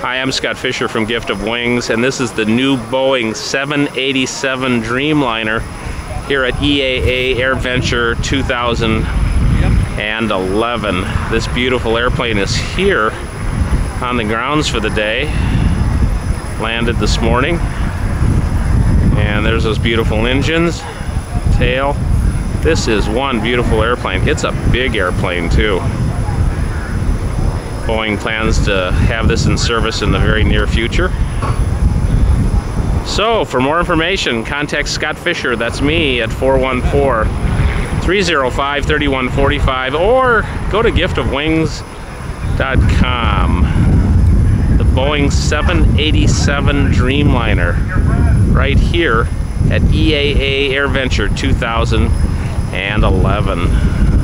Hi, I'm Scott Fisher from Gift of Wings, and this is the new Boeing 787 Dreamliner here at EAA AirVenture 2011. This beautiful airplane is here on the grounds for the day. Landed this morning, and there's those beautiful engines, tail. This is one beautiful airplane. It's a big airplane too. Boeing plans to have this in service in the very near future. So for more information, contact Scott Fisher, that's me, at 414-305-3145, or go to giftofwings.com. The Boeing 787 Dreamliner right here at EAA AirVenture 2011.